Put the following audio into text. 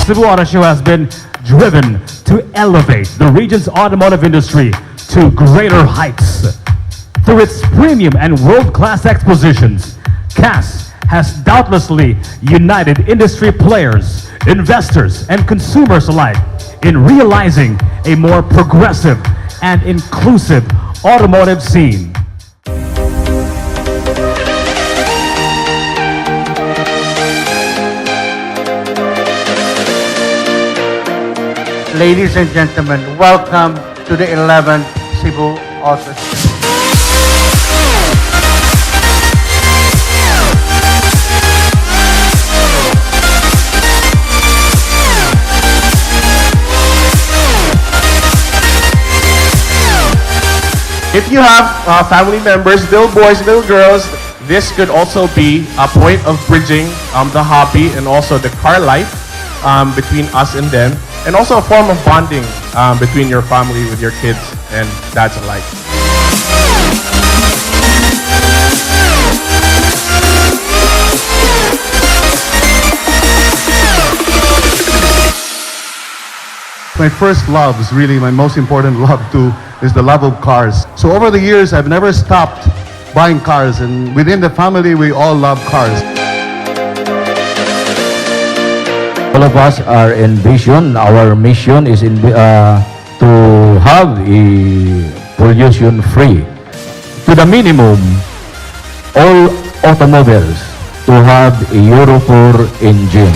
Cebu Auto Show has been driven to elevate the region's automotive industry to greater heights. Through its premium and world-class expositions, CAS has doubtlessly united industry players, investors, and consumers alike in realizing a more progressive and inclusive automotive scene. Ladies and gentlemen, welcome to the 11th Cebu Auto Show. If you have family members, little boys, little girls, this could also be a point of bridging the hobby and also the car life between us and them, and also a form of bonding between your family with your kids and dads alike. My first love is really my most important love too, is the love of cars. So over the years, I've never stopped buying cars, and within the family, we all love cars. All of us are in vision. Our mission is to have a pollution free. To the minimum, all automobiles to have a Euro 4 engine.